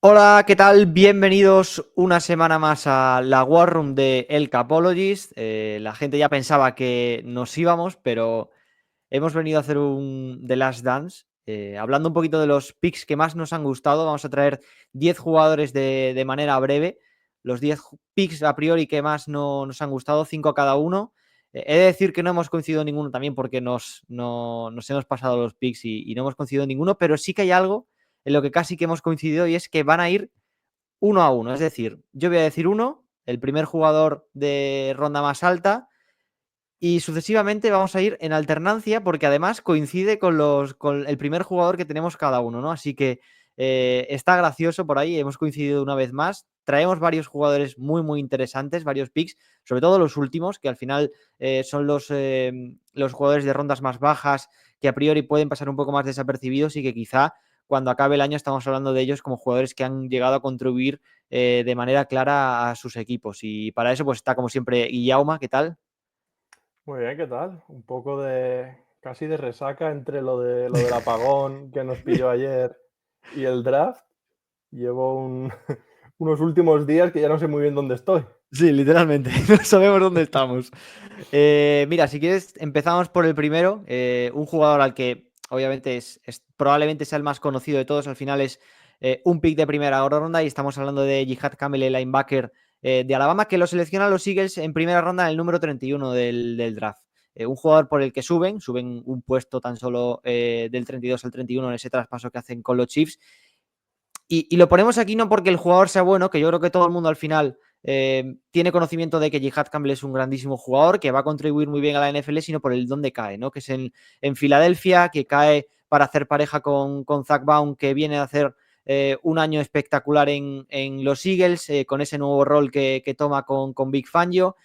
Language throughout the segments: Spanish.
Hola, ¿qué tal? Bienvenidos una semana más a la War Room de El Capologist. La gente ya pensaba que nos íbamos, pero hemos venido a hacer un The Last Dance. Hablando un poquito de los picks que más nos han gustado, vamos a traer 10 jugadores de manera breve. Los 10 picks a priori que más nos han gustado, 5 cada uno. He de decir que no hemos coincidido ninguno también porque nos hemos pasado los picks y no hemos coincidido ninguno, pero sí que hay algo en lo que casi que hemos coincidido y es que van a ir uno a uno. Es decir, yo voy a decir uno, el primer jugador de ronda más alta, y sucesivamente vamos a ir en alternancia porque además coincide con el primer jugador que tenemos cada uno, ¿no? Así que está gracioso por ahí, hemos coincidido una vez más. Traemos varios jugadores muy, muy interesantes, varios picks, sobre todo los últimos, que al final son los jugadores de rondas más bajas, que a priori pueden pasar un poco más desapercibidos y que quizá cuando acabe el año estamos hablando de ellos como jugadores que han llegado a contribuir de manera clara a sus equipos. Y para eso pues está como siempre Guillauma, ¿qué tal? Muy bien, ¿qué tal? Un poco de casi de resaca entre lo del apagón que nos pilló ayer y el draft. Llevo unos últimos días que ya no sé muy bien dónde estoy. Sí, literalmente, no sabemos dónde estamos. Mira, si quieres, empezamos por el primero. Un jugador al que obviamente probablemente sea el más conocido de todos. Al final es un pick de primera ronda y estamos hablando de Jihad Kamel, el linebacker de Alabama, que lo seleccionan los Eagles en primera ronda en el número 31 del draft. Un jugador por el que suben un puesto tan solo del 32 al 31 en ese traspaso que hacen con los Chiefs. Y lo ponemos aquí no porque el jugador sea bueno, que yo creo que todo el mundo al final tiene conocimiento de que Jihad Campbell es un grandísimo jugador, que va a contribuir muy bien a la NFL, sino por el dónde cae, ¿no? Que es en Filadelfia, que cae para hacer pareja con Zach Baum, que viene a hacer un año espectacular en los Eagles, con ese nuevo rol que toma con Big Fangio.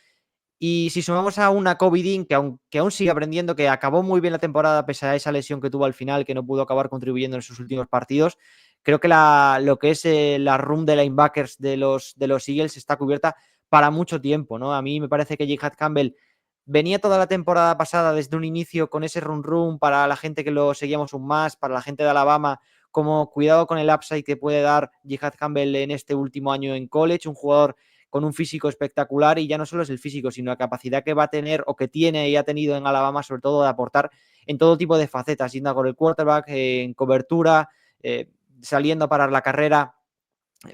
Y si sumamos a una Kobe Dean, que aún sigue aprendiendo, que acabó muy bien la temporada pese a esa lesión que tuvo al final, que no pudo acabar contribuyendo en sus últimos partidos, creo que lo que es la room de linebackers de los Eagles está cubierta para mucho tiempo, ¿no? A mí me parece que Jihad Campbell venía toda la temporada pasada desde un inicio con ese run para la gente que lo seguíamos un más, para la gente de Alabama, como cuidado con el upside que puede dar Jihad Campbell en este último año en college, un jugador con un físico espectacular y ya no solo es el físico, sino la capacidad que va a tener o que tiene y ha tenido en Alabama, sobre todo de aportar en todo tipo de facetas, yendo con el quarterback, en cobertura, saliendo a parar la carrera.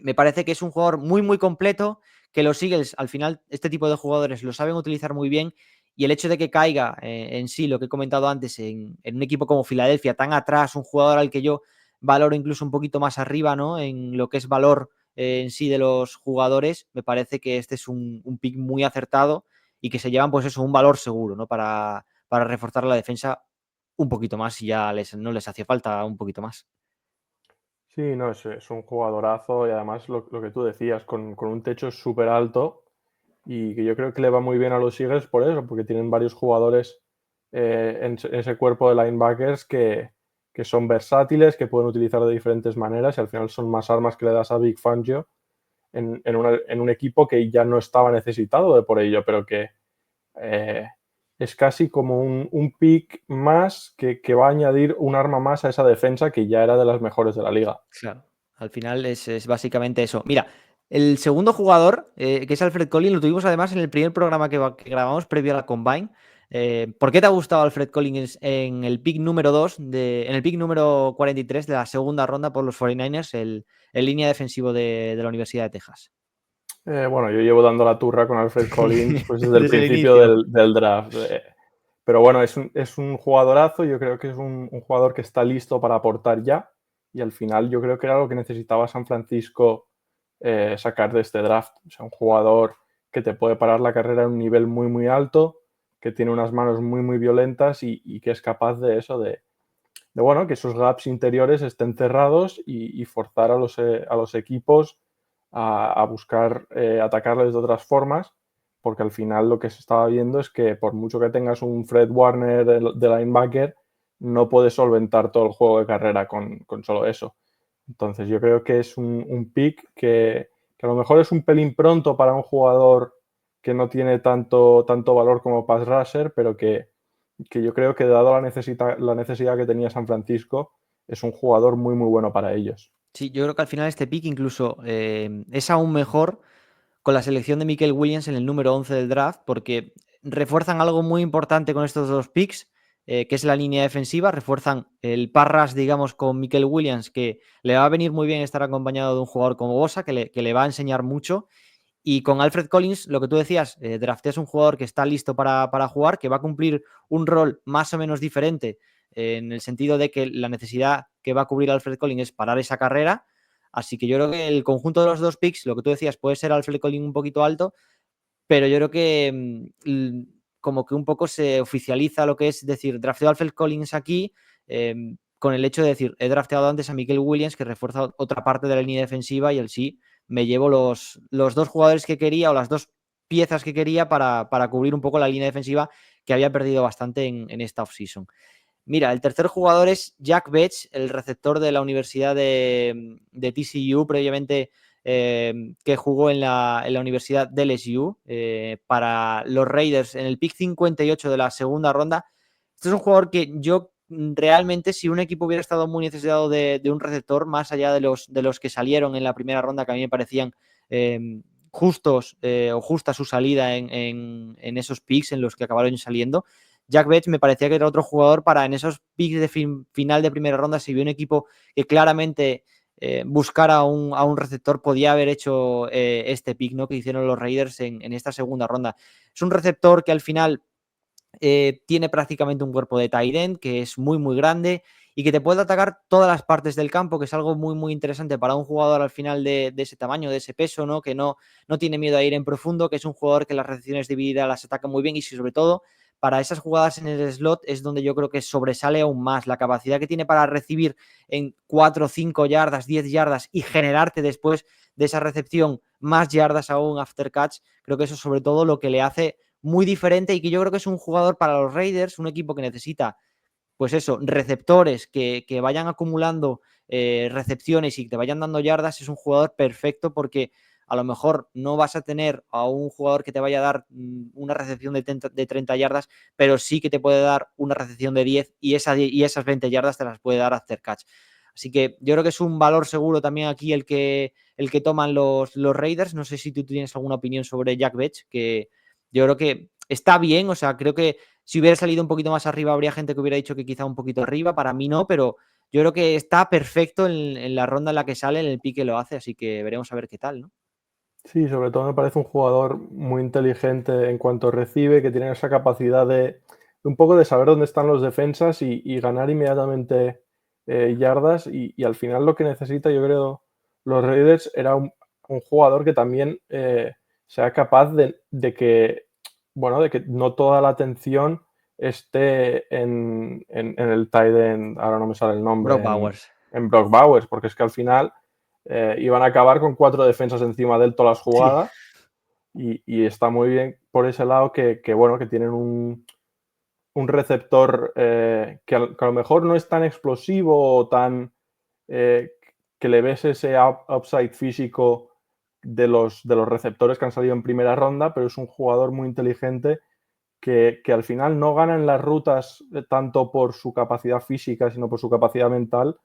Me parece que es un jugador muy, muy completo, que los Eagles, al final, este tipo de jugadores lo saben utilizar muy bien y el hecho de que caiga en sí, lo que he comentado antes, en un equipo como Filadelfia, tan atrás, un jugador al que yo valoro incluso un poquito más arriba, ¿no? En lo que es valor en sí de los jugadores, me parece que este es un pick muy acertado y que se llevan, pues eso, un valor seguro, ¿no? Para reforzar la defensa un poquito más y ya no les hacía falta un poquito más. Sí, no, es un jugadorazo y además lo que tú decías, con un techo súper alto y que yo creo que le va muy bien a los Eagles por eso, porque tienen varios jugadores en ese cuerpo de linebackers que son versátiles, que pueden utilizar de diferentes maneras y al final son más armas que le das a Big Fangio en un equipo que ya no estaba necesitado de por ello, pero que eh, es casi como un pick más que va a añadir un arma más a esa defensa que ya era de las mejores de la liga. Claro, al final es básicamente eso. Mira, el segundo jugador, que es Alfred Collins, lo tuvimos además en el primer programa que grabamos previo a la Combine. ¿Por qué te ha gustado Alfred Collins en el pick número 2, en el pick número 43 de la segunda ronda por los 49ers, el línea defensivo de la Universidad de Texas? Bueno, yo llevo dando la turra con Alfred Collins pues desde el Desde el principio inicio. del draft. Pero bueno, es un jugadorazo, yo creo que es un jugador que está listo para aportar ya y al final yo creo que era lo que necesitaba San Francisco sacar de este draft. O sea, un jugador que te puede parar la carrera a un nivel muy, muy alto, que tiene unas manos muy, muy violentas y que es capaz de eso, bueno, que esos gaps interiores estén cerrados y forzar a los equipos a buscar atacarles de otras formas, porque al final lo que se estaba viendo es que por mucho que tengas un Fred Warner de linebacker, no puedes solventar todo el juego de carrera con solo eso. Entonces yo creo que es un pick que a lo mejor es un pelín pronto para un jugador que no tiene tanto valor como pass rusher, pero que yo creo que dado la necesidad que tenía San Francisco, es un jugador muy, muy bueno para ellos. Sí, yo creo que al final este pick incluso es aún mejor con la selección de Michael Williams en el número 11 del draft, porque refuerzan algo muy importante con estos dos picks, que es la línea defensiva, refuerzan el parras, digamos, con Michael Williams, que le va a venir muy bien estar acompañado de un jugador como Bosa, que le va a enseñar mucho, y con Alfred Collins, lo que tú decías, drafteas un jugador que está listo para jugar, que va a cumplir un rol más o menos diferente, en el sentido de que la necesidad que va a cubrir Alfred Collins es parar esa carrera. Así que yo creo que el conjunto de los dos picks, lo que tú decías, puede ser Alfred Collins un poquito alto, pero yo creo que como que un poco se oficializa lo que es decir, drafteo a Alfred Collins aquí, con el hecho de decir, he drafteado antes a Michael Williams, que refuerza otra parte de la línea defensiva, y el sí me llevo los dos jugadores que quería, o las dos piezas que quería para cubrir un poco la línea defensiva que había perdido bastante en esta offseason. Mira, el tercer jugador es Jack Betts, el receptor de la Universidad de TCU, previamente que jugó en la Universidad de LSU para los Raiders en el pick 58 de la segunda ronda. Este es un jugador que yo realmente, si un equipo hubiera estado muy necesitado de un receptor, más allá de los que salieron en la primera ronda, que a mí me parecían justos o justa su salida en esos picks en los que acabaron saliendo, Jack Betts me parecía que era otro jugador para en esos picks de final de primera ronda, si vio un equipo que claramente buscara a un receptor, podía haber hecho este pick, ¿no?, que hicieron los Raiders en esta segunda ronda. Es un receptor que al final tiene prácticamente un cuerpo de tight end, que es muy, muy grande y que te puede atacar todas las partes del campo, que es algo muy, muy interesante para un jugador al final de ese tamaño, de ese peso, ¿no?, que no tiene miedo a ir en profundo, que es un jugador que las recepciones divididas las ataca muy bien, y sobre todo para esas jugadas en el slot es donde yo creo que sobresale aún más la capacidad que tiene para recibir en 4, 5 yardas, 10 yardas y generarte después de esa recepción más yardas aún after catch. Creo que eso es sobre todo lo que le hace muy diferente, y que yo creo que es un jugador para los Raiders, un equipo que necesita, pues eso, receptores que vayan acumulando recepciones y que te vayan dando yardas. Es un jugador perfecto, porque a lo mejor no vas a tener a un jugador que te vaya a dar una recepción de 30 yardas, pero sí que te puede dar una recepción de 10, y esas 20 yardas te las puede dar after catch. Así que yo creo que es un valor seguro también aquí el que toman los Raiders. No sé si tú tienes alguna opinión sobre Jack Betts, que yo creo que está bien. O sea, creo que si hubiera salido un poquito más arriba, habría gente que hubiera dicho que quizá un poquito arriba. Para mí no, pero yo creo que está perfecto en la ronda en la que sale, en el pique lo hace, así que veremos a ver qué tal, ¿no? Sí, sobre todo me parece un jugador muy inteligente en cuanto recibe, que tiene esa capacidad de un poco de saber dónde están los defensas y ganar inmediatamente yardas. Y al final lo que necesita, yo creo, los Raiders era un jugador que también sea capaz de que, bueno, de que no toda la atención esté en el tight end, ahora no me sale el nombre, Brock Bowers. en Brock Bowers, porque es que al final iban a acabar con 4 defensas encima de él todas las Sí. jugadas. Y está muy bien por ese lado que bueno, que tienen un receptor que a lo mejor no es tan explosivo o tan que le ves ese upside físico de los receptores que han salido en primera ronda, pero es un jugador muy inteligente que al final no gana en las rutas tanto por su capacidad física, sino por su capacidad mental.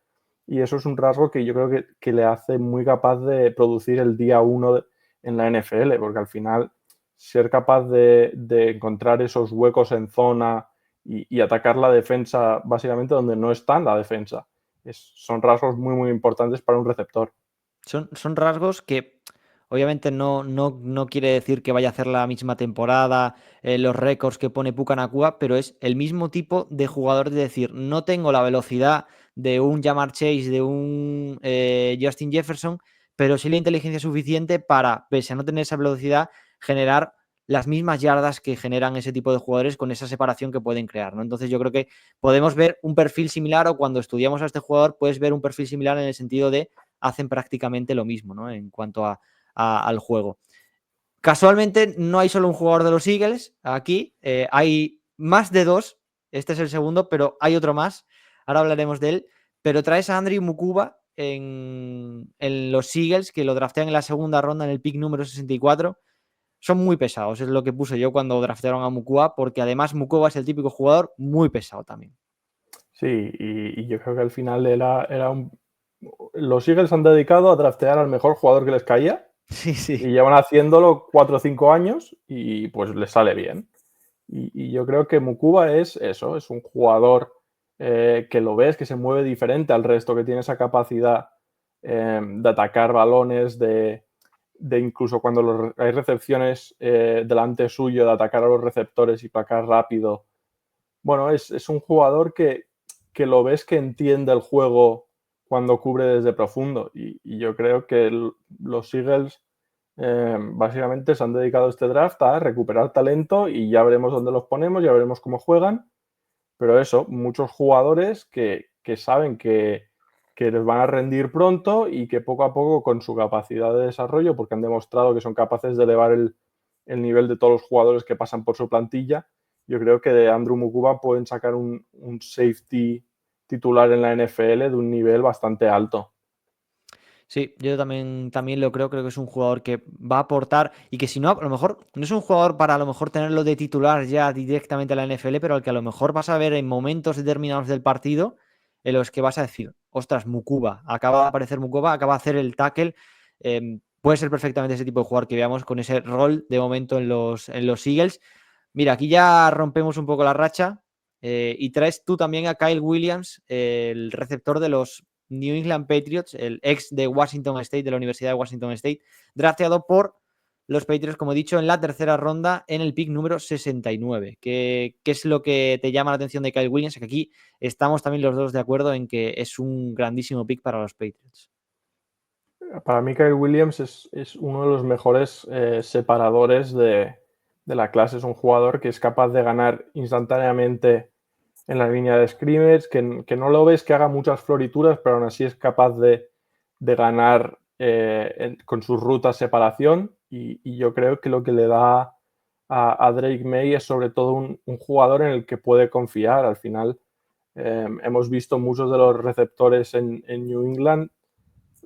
Y eso es un rasgo que yo creo que le hace muy capaz de producir el día uno en la NFL, porque al final ser capaz de encontrar esos huecos en zona y atacar la defensa básicamente donde no está en la defensa, son rasgos muy, muy importantes para un receptor. Son rasgos que obviamente no quiere decir que vaya a hacer la misma temporada, los récords que pone Puka Nacua, pero es el mismo tipo de jugador, de decir, no tengo la velocidad de un Ja'Marr Chase, de un Justin Jefferson, pero sí la inteligencia suficiente para, pese a no tener esa velocidad, generar las mismas yardas que generan ese tipo de jugadores con esa separación que pueden crear, ¿no? Entonces yo creo que podemos ver un perfil similar, o cuando estudiamos a este jugador puedes ver un perfil similar en el sentido de hacen prácticamente lo mismo, ¿no?, en cuanto al juego. Casualmente no hay solo un jugador de los Eagles aquí, hay más de dos. Este es el segundo, pero hay otro más, ahora hablaremos de él. Pero traes a Andrew Mukuba en los Eagles, que lo draftean en la segunda ronda, en el pick número 64. Son muy pesados, es lo que puse yo cuando draftearon a Mukuba, porque además Mukuba es el típico jugador muy pesado también. Sí, y yo creo que al final era los Eagles han dedicado a draftear al mejor jugador que les caía Sí, y sí. llevan haciéndolo 4 o 5 años y pues les sale bien. Y yo creo que Mukuba es eso, es un jugador que lo ves, que se mueve diferente al resto, que tiene esa capacidad de atacar balones, de incluso cuando hay recepciones delante suyo, de atacar a los receptores y placar rápido. Bueno, es un jugador que lo ves que entiende el juego cuando cubre desde profundo. Y yo creo que los Eagles básicamente se han dedicado este draft a recuperar talento y ya veremos dónde los ponemos, ya veremos cómo juegan. Pero eso, muchos jugadores que saben que les van a rendir pronto y que poco a poco con su capacidad de desarrollo, porque han demostrado que son capaces de elevar el nivel de todos los jugadores que pasan por su plantilla, yo creo que de Andrew Mukuba pueden sacar un safety titular en la NFL de un nivel bastante alto. Sí, yo también lo creo que es un jugador que va a aportar y que si no, a lo mejor no es un jugador para a lo mejor tenerlo de titular ya directamente a la NFL, pero al que a lo mejor vas a ver en momentos determinados del partido en los que vas a decir, ostras, Mukuba, acaba de aparecer Mukuba, acaba de hacer el tackle, puede ser perfectamente ese tipo de jugador que veamos con ese rol de momento en los Eagles. Mira, aquí ya rompemos un poco la racha y traes tú también a Kyle Williams, el receptor de los New England Patriots, el ex de Washington State, de la Universidad de Washington State, drafteado por los Patriots, como he dicho, en la tercera ronda, en el pick número 69. ¿Qué es lo que te llama la atención de Kyle Williams? Que aquí estamos también los dos de acuerdo en que es un grandísimo pick para los Patriots. Para mí, Kyle Williams es uno de los mejores separadores de la clase. Es un jugador que es capaz de ganar instantáneamente en la línea de scrimmage, que no lo ves que haga muchas florituras, pero aún así es capaz de ganar con sus rutas separación. Y yo creo que lo que le da a Drake May es sobre todo un jugador en el que puede confiar. Al final, hemos visto muchos de los receptores en New England.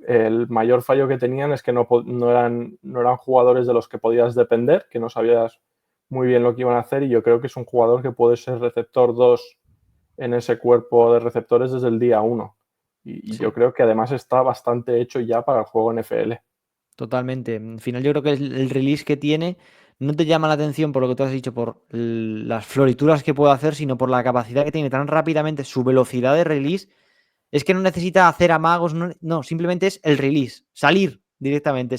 El mayor fallo que tenían es que no eran jugadores de los que podías depender, que no sabías muy bien lo que iban a hacer, y yo creo que es un jugador que puede ser receptor 2 en ese cuerpo de receptores desde el día 1. Y yo Sí, creo que además está bastante hecho ya para el juego NFL. totalmente. Al final yo creo que el release que tiene no te llama la atención por lo que tú has dicho, por las florituras que puede hacer, sino por la capacidad que tiene tan rápidamente, su velocidad de release. Es que no necesita hacer amagos, no, simplemente es el release, salir directamente.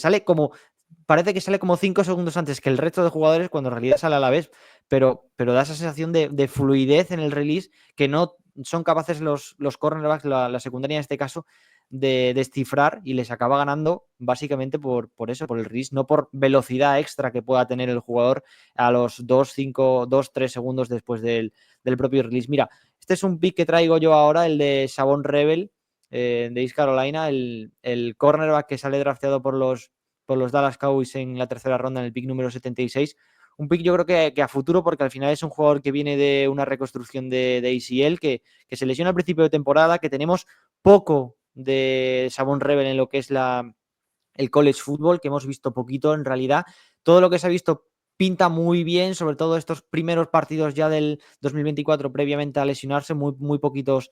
Parece que sale como 5 segundos antes que el resto de jugadores cuando en realidad sale a la vez, pero da esa sensación de fluidez en el release que no son capaces los cornerbacks, la secundaria en este caso, de descifrar y les acaba ganando básicamente por eso, por el release, no por velocidad extra que pueda tener el jugador a los 2, 3 segundos después del propio release. Mira, este es un pick que traigo yo ahora, el de Savon Rebel de East Carolina, el cornerback que sale drafteado por los Dallas Cowboys en la tercera ronda, en el pick número 76. Un pick yo creo que a futuro, porque al final es un jugador que viene de una reconstrucción de ACL, que se lesiona al principio de temporada, que tenemos poco de Savon Rebel en lo que es el college football, que hemos visto poquito en realidad. Todo lo que se ha visto pinta muy bien, sobre todo estos primeros partidos ya del 2024 previamente a lesionarse, muy poquitos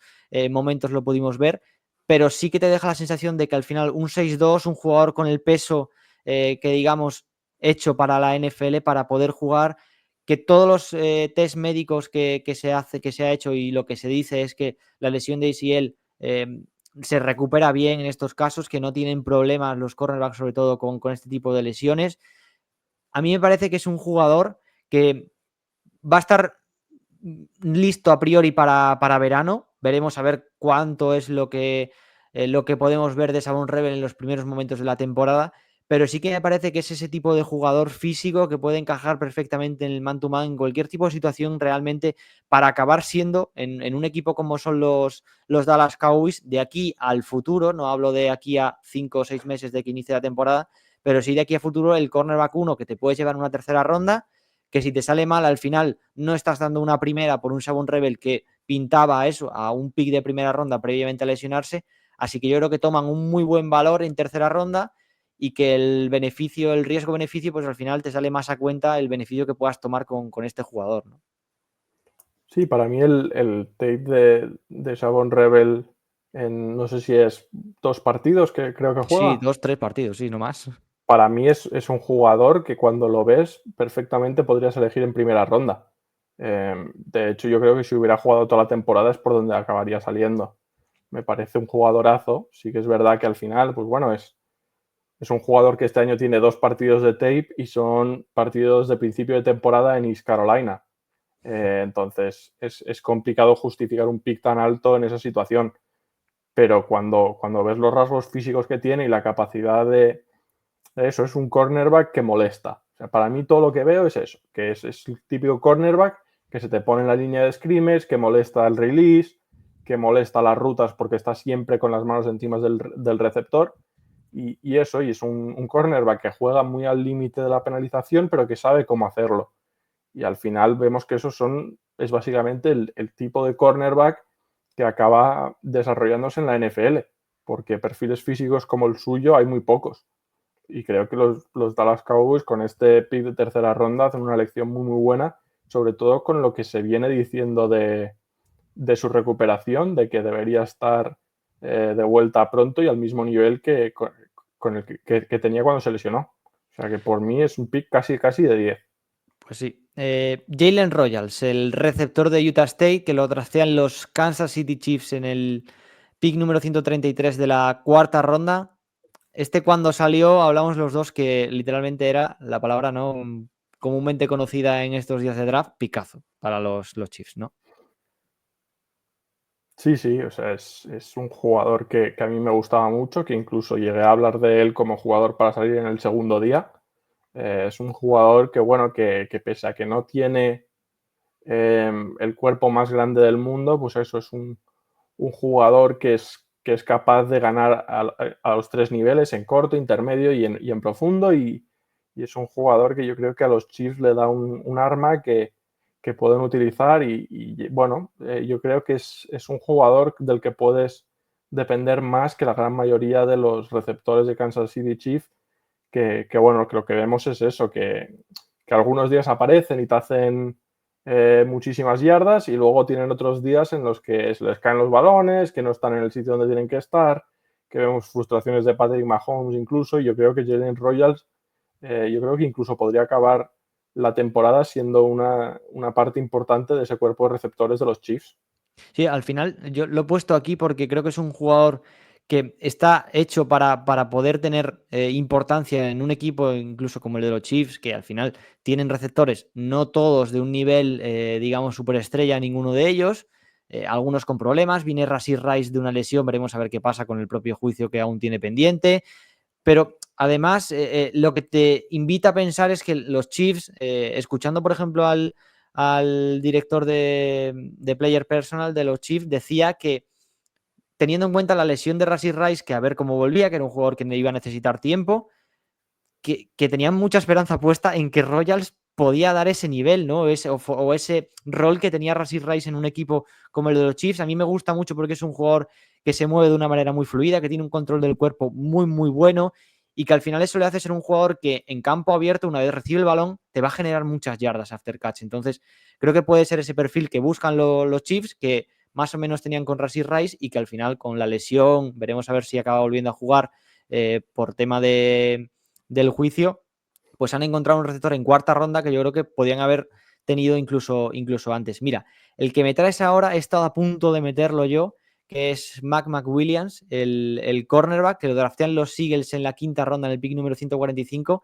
momentos lo pudimos ver, pero sí que te deja la sensación de que al final un 6-2, un jugador con el peso que digamos hecho para la NFL, para poder jugar, que todos los test médicos que se ha hecho y lo que se dice es que la lesión de ACL se recupera bien en estos casos, que no tienen problemas los cornerbacks, sobre todo con este tipo de lesiones. A mí me parece que es un jugador que va a estar listo a priori para verano. Veremos a ver cuánto es lo que podemos ver de Savon Rebel en los primeros momentos de la temporada. Pero sí que me parece que es ese tipo de jugador físico que puede encajar perfectamente en el man-to-man, en cualquier tipo de situación realmente, para acabar siendo en un equipo como son los Dallas Cowboys, de aquí al futuro, no hablo de aquí a 5 o 6 meses de que inicie la temporada, pero sí de aquí a futuro el cornerback 1 que te puedes llevar en una tercera ronda, que si te sale mal al final no estás dando una primera por un Savon Rebel que pintaba eso, a un pick de primera ronda previamente a lesionarse, así que yo creo que toman un muy buen valor en tercera ronda y que el beneficio, el riesgo-beneficio, pues al final te sale más a cuenta el beneficio que puedas tomar con este jugador, ¿no? Sí, para mí el tape de Savon Rebel no sé si es 2 partidos que creo que Sí, juega. 2, 3 partidos, sí, no más. Para mí es un jugador que cuando lo ves perfectamente podrías elegir en primera ronda. De hecho, yo creo que si hubiera jugado toda la temporada es por donde acabaría saliendo. Me parece un jugadorazo. Sí que es verdad que al final, pues bueno, es un jugador que este año tiene 2 partidos de tape y son partidos de principio de temporada en East Carolina. Entonces es complicado justificar un pick tan alto en esa situación. Pero cuando ves los rasgos físicos que tiene y la capacidad de eso, es un cornerback que molesta. O sea, para mí todo lo que veo es eso, que es el típico cornerback que se te pone en la línea de scrimmage, que molesta el release, que molesta las rutas porque está siempre con las manos encima del receptor. Y eso, y es un cornerback que juega muy al límite de la penalización, pero que sabe cómo hacerlo. Y al final vemos que es básicamente el tipo de cornerback que acaba desarrollándose en la NFL, porque perfiles físicos como el suyo hay muy pocos. Y creo que los Dallas Cowboys con este pick de tercera ronda hacen una elección muy, muy buena, sobre todo con lo que se viene diciendo de su recuperación, de que debería estar de vuelta pronto y al mismo nivel con el que tenía cuando se lesionó. O sea que por mí es un pick casi, casi de 10. Pues sí. Jalen Royals, el receptor de Utah State, que lo draftean los Kansas City Chiefs en el pick número 133 de la cuarta ronda. Cuando salió, hablamos los dos que literalmente era la palabra no comúnmente conocida en estos días de draft, picazo para los Chiefs, ¿no? Sí, sí, o sea, es un jugador que a mí me gustaba mucho, que incluso llegué a hablar de él como jugador para salir en el segundo día. Es un jugador que, bueno, que pese a que no tiene el cuerpo más grande del mundo, pues eso es un jugador que es capaz de ganar a los 3 niveles, en corto, intermedio y en profundo. Y es un jugador que yo creo que a los Chiefs le da un arma que pueden utilizar. Bueno, yo creo que es un jugador del que puedes depender más que la gran mayoría de los receptores de Kansas City Chiefs, bueno, que lo que vemos es eso, que algunos días aparecen y te hacen muchísimas yardas y luego tienen otros días en los que se les caen los balones, que no están en el sitio donde tienen que estar, que vemos frustraciones de Patrick Mahomes incluso, y yo creo que Jalen Royals, yo creo que incluso podría acabar la temporada siendo una parte importante de ese cuerpo de receptores de los Chiefs. Sí, al final yo lo he puesto aquí porque creo que es un jugador que está hecho para poder tener importancia en un equipo, incluso como el de los Chiefs, que al final tienen receptores, no todos de un nivel, digamos, superestrella, ninguno de ellos, algunos con problemas. Viene Rashee Rice de una lesión, veremos a ver qué pasa con el propio juicio que aún tiene pendiente. Pero además, lo que te invita a pensar es que los Chiefs, escuchando por ejemplo al director de Player Personal de los Chiefs, decía que teniendo en cuenta la lesión de Rashee Rice, que a ver cómo volvía, que era un jugador que no iba a necesitar tiempo, que tenían mucha esperanza puesta en que Royals podía dar ese nivel, ¿no? O ese rol que tenía Rashee Rice en un equipo como el de los Chiefs. A mí me gusta mucho porque es un jugador que se mueve de una manera muy fluida, que tiene un control del cuerpo muy, muy bueno y que al final eso le hace ser un jugador que en campo abierto, una vez recibe el balón, te va a generar muchas yardas after catch. Entonces, creo que puede ser ese perfil que buscan los Chiefs, que más o menos tenían con Rashee Rice y que al final con la lesión, veremos a ver si acaba volviendo a jugar por tema del juicio, pues han encontrado un receptor en cuarta ronda que yo creo que podían haber tenido incluso antes. Mira, el que me traes ahora he estado a punto de meterlo yo, que es Mac McWilliams, el cornerback, que lo draftean los Eagles en la quinta ronda, en el pick número 145.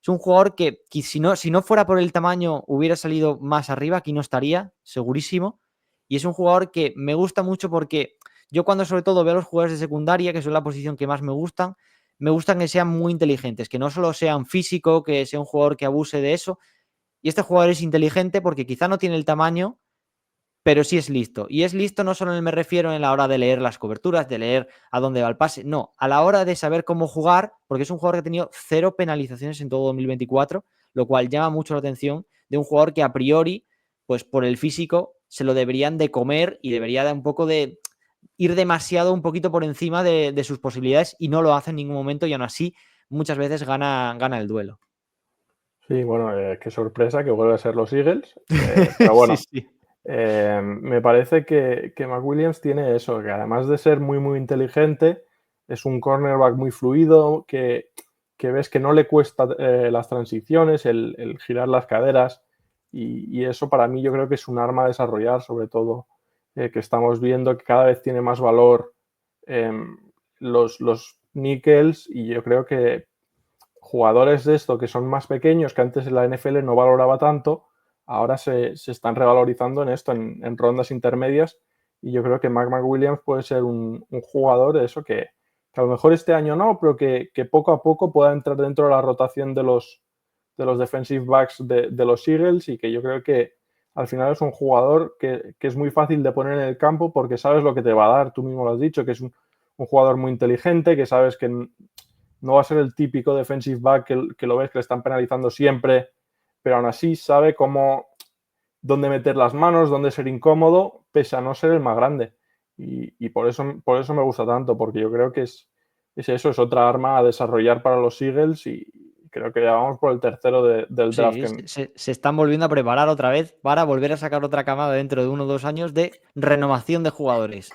Es un jugador que si no fuera por el tamaño hubiera salido más arriba, aquí no estaría, segurísimo. Y es un jugador que me gusta mucho porque yo cuando sobre todo veo a los jugadores de secundaria, que son la posición que más me gustan que sean muy inteligentes, que no solo sean físico, que sea un jugador que abuse de eso. Y este jugador es inteligente porque quizá no tiene el tamaño, pero sí es listo. Y es listo no solo me refiero en la hora de leer las coberturas, de leer a dónde va el pase, no, a la hora de saber cómo jugar, porque es un jugador que ha tenido 0 penalizaciones en todo 2024, lo cual llama mucho la atención de un jugador que a priori, pues por el físico, se lo deberían de comer y debería de un poco de ir demasiado un poquito por encima de sus posibilidades y no lo hace en ningún momento y aún así muchas veces gana el duelo. Sí, bueno, qué sorpresa que vuelve a ser los Eagles. Pero Sí, bueno, sí. Me parece que McWilliams tiene eso, que además de ser muy, muy inteligente, es un cornerback muy fluido, que ves que no le cuesta las transiciones, el girar las caderas, y eso para mí yo creo que es un arma a desarrollar, sobre todo que estamos viendo que cada vez tiene más valor los nickels, y yo creo que jugadores de esto que son más pequeños, que antes en la NFL no valoraba tanto, ahora se están revalorizando en esto, en rondas intermedias, y yo creo que McWilliams puede ser un jugador de eso que a lo mejor este año no, pero que poco a poco pueda entrar dentro de la rotación de los defensive backs de los Eagles, y que yo creo que al final es un jugador que es muy fácil de poner en el campo porque sabes lo que te va a dar, tú mismo lo has dicho, que es un jugador muy inteligente, que sabes que no va a ser el típico defensive back que lo ves que le están penalizando siempre, pero aún así sabe dónde meter las manos, dónde ser incómodo, pese a no ser el más grande. Y por eso me gusta tanto, porque yo creo que es eso, es otra arma a desarrollar para los Eagles, y creo que ya vamos por el tercero del draft. Sí, se están volviendo a preparar otra vez para volver a sacar otra camada dentro de 1 o 2 años de renovación de jugadores.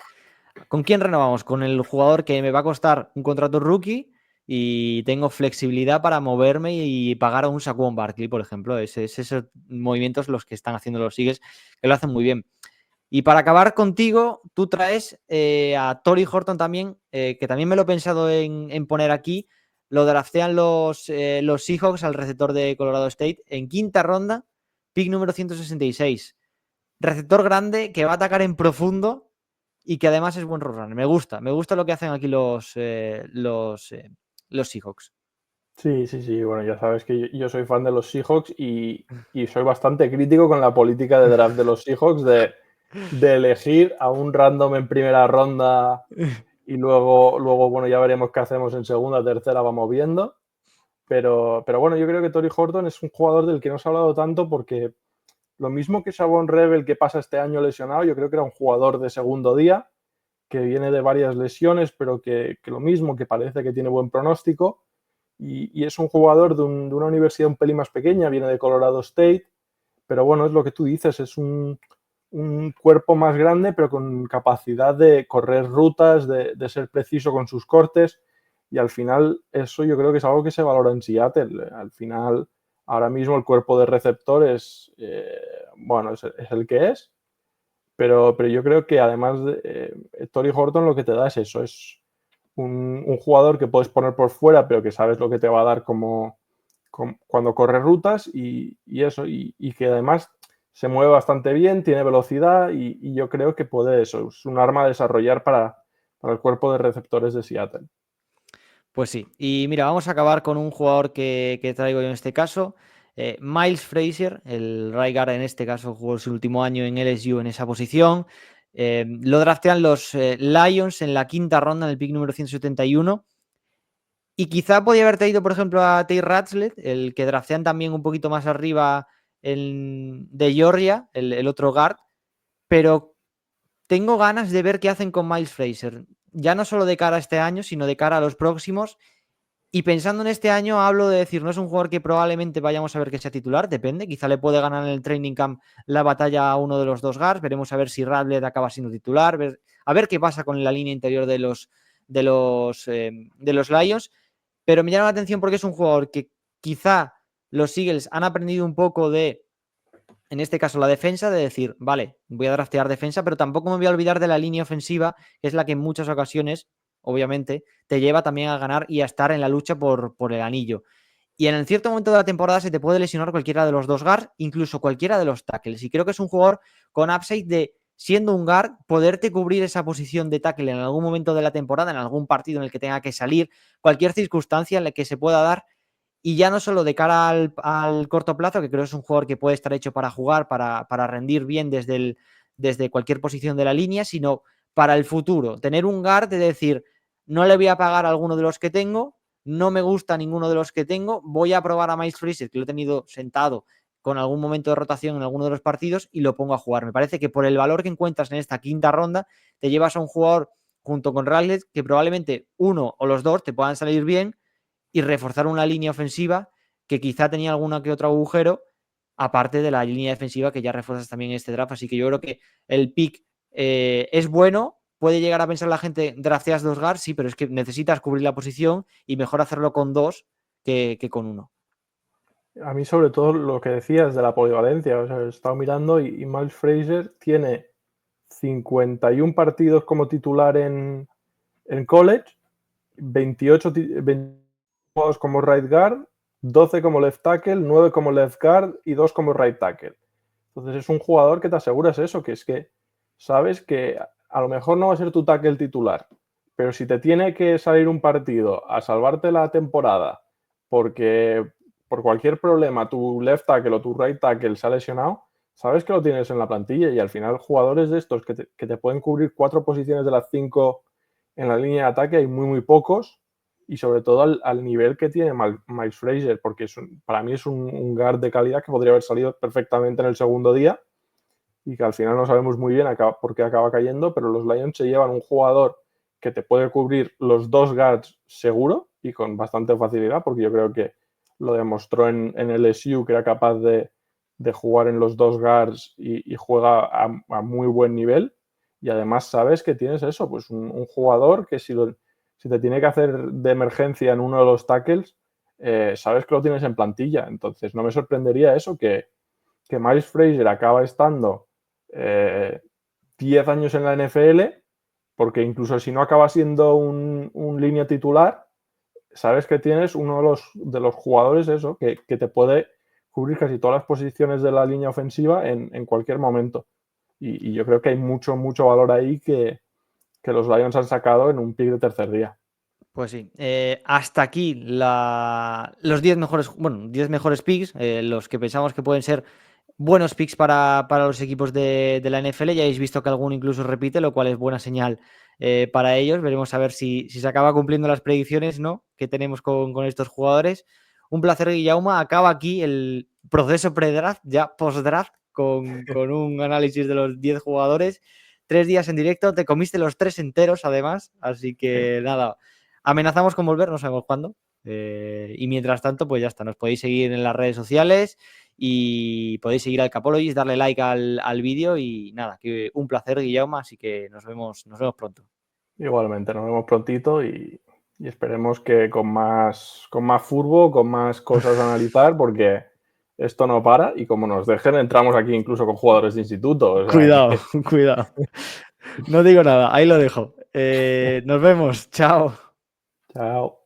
¿Con quién renovamos? Con el jugador que me va a costar un contrato rookie y tengo flexibilidad para moverme y pagar a un Saquon Barkley, por ejemplo. Esos movimientos los que están haciendo los Eagles, que lo hacen muy bien. Y para acabar contigo, tú traes a Tory Horton también, que también me lo he pensado en poner aquí. Lo draftean los Seahawks al receptor de Colorado State en 5ª ronda, pick número 166. Receptor grande que va a atacar en profundo y que además es buen runner. Me gusta lo que hacen aquí los Seahawks. Sí. Bueno, ya sabes que yo soy fan de los Seahawks, y soy bastante crítico con la política de draft de los Seahawks de elegir a un random en primera ronda, y luego bueno, ya veremos qué hacemos en segunda, tercera, vamos viendo. Pero bueno, yo creo que Tory Horton es un jugador del que no se ha hablado tanto, porque lo mismo que Savon Rebel, que pasa este año lesionado, yo creo que era un jugador de segundo día, que viene de varias lesiones, pero que lo mismo, que parece que tiene buen pronóstico, y es un jugador de una universidad un pelín más pequeña, viene de Colorado State, pero bueno, es lo que tú dices, es un cuerpo más grande, pero con capacidad de correr rutas, de ser preciso con sus cortes, y al final eso yo creo que es algo que se valora en Seattle. Al final, ahora mismo el cuerpo de receptores, bueno, es el que es, pero yo creo que además Tory Horton lo que te da es eso, es un jugador que puedes poner por fuera, pero que sabes lo que te va a dar cuando corre rutas, y eso, y que además se mueve bastante bien, tiene velocidad, y yo creo que puede eso, es un arma a desarrollar para el cuerpo de receptores de Seattle. Pues sí. Y mira, vamos a acabar con un jugador que traigo yo en este caso. Miles Frazier, el right guard en este caso, jugó su último año en LSU en esa posición. Lo draftean los Lions en la 5ª ronda, en el pick número 171. Y quizá podía haber traído, por ejemplo, a Tay Ratzlett, el que draftean también un poquito más arriba de Georgia, el otro guard. Pero tengo ganas de ver qué hacen con Miles Frazier. Ya no solo de cara a este año, sino de cara a los próximos. Y pensando en este año, hablo de decir, no es un jugador que probablemente vayamos a ver que sea titular, depende, quizá le puede ganar en el training camp la batalla a uno de los dos guards, veremos a ver si Radlett acaba siendo titular, a ver qué pasa con la línea interior de los Lions, pero me llama la atención porque es un jugador que quizá los Eagles han aprendido un poco en este caso, la defensa, de decir, vale, voy a draftear defensa, pero tampoco me voy a olvidar de la línea ofensiva, que es la que en muchas ocasiones, obviamente, te lleva también a ganar y a estar en la lucha por el anillo. Y en el cierto momento de la temporada se te puede lesionar cualquiera de los dos guards, incluso cualquiera de los tackles. Y creo que es un jugador con upside de, siendo un guard, poderte cubrir esa posición de tackle en algún momento de la temporada, en algún partido en el que tenga que salir, cualquier circunstancia en la que se pueda dar. Y ya no solo de cara al corto plazo, que creo que es un jugador que puede estar hecho para jugar, para rendir bien desde cualquier posición de la línea, sino para el futuro. Tener un guard de decir, no le voy a pagar a alguno de los que tengo, no me gusta ninguno de los que tengo, voy a probar a Miles Frazier, que lo he tenido sentado con algún momento de rotación en alguno de los partidos, y lo pongo a jugar. Me parece que por el valor que encuentras en esta 5ª ronda, te llevas a un jugador junto con Radlett que probablemente uno o los dos te puedan salir bien, y reforzar una línea ofensiva que quizá tenía alguna que otro agujero, aparte de la línea defensiva que ya refuerzas también en este draft. Así que yo creo que el pick es bueno. Puede llegar a pensar la gente, drafteas 2 guards, sí, pero es que necesitas cubrir la posición y mejor hacerlo con 2 que con 1. A mí, sobre todo, lo que decías de la polivalencia, o sea, he estado mirando y Miles Frazier tiene 51 partidos como titular en college, 28 juegos como right guard, 12 como left tackle, 9 como left guard y 2 como right tackle. Entonces es un jugador que te aseguras eso, que es que sabes que a lo mejor no va a ser tu tackle titular, pero si te tiene que salir un partido a salvarte la temporada porque por cualquier problema tu left tackle o tu right tackle se ha lesionado, sabes que lo tienes en la plantilla y al final jugadores de estos que te pueden cubrir 4 posiciones de las 5 en la línea de ataque hay muy pocos y sobre todo al nivel que tiene Miles Frazier, porque para mí es un guard de calidad que podría haber salido perfectamente en el segundo día y que al final no sabemos muy bien por qué acaba cayendo, pero los Lions se llevan un jugador que te puede cubrir los 2 guards seguro y con bastante facilidad, porque yo creo que lo demostró en LSU, que era capaz de jugar en los 2 guards y juega a muy buen nivel. Y además sabes que tienes eso, pues un jugador que si te tiene que hacer de emergencia en uno de los tackles, sabes que lo tienes en plantilla. Entonces no me sorprendería eso, que Miles Frazier acaba estando 10 años en la NFL, porque incluso si no acaba siendo un línea titular, sabes que tienes uno de los jugadores eso, que te puede cubrir casi todas las posiciones de la línea ofensiva en cualquier momento. Y yo creo que hay mucho valor ahí que los Lions han sacado en un pick de tercer día. Pues sí, hasta aquí los 10 mejores, bueno, 10 mejores picks, los que pensamos que pueden ser buenos picks para los equipos de la NFL. Ya habéis visto que alguno incluso repite, lo cual es buena señal para ellos. Veremos a ver si se acaba cumpliendo las predicciones, ¿no?, que tenemos con estos jugadores. Un placer, Guillaume. Acaba aquí el proceso pre-draft, ya post-draft, con un análisis de los 10 jugadores. 3 días en directo, te comiste los 3 enteros además, así que nada, amenazamos con volver, no sabemos cuándo. Y mientras tanto, pues ya está, nos podéis seguir en las redes sociales y podéis seguir al Capologist, darle like al vídeo y nada, que un placer, Guillaume, así que nos vemos pronto. Igualmente, nos vemos prontito y esperemos que con más furbo, con más cosas a analizar, porque esto no para y como nos dejen entramos aquí incluso con jugadores de instituto. O sea, Cuidado. No digo nada, ahí lo dejo. Nos vemos, chao. Chao.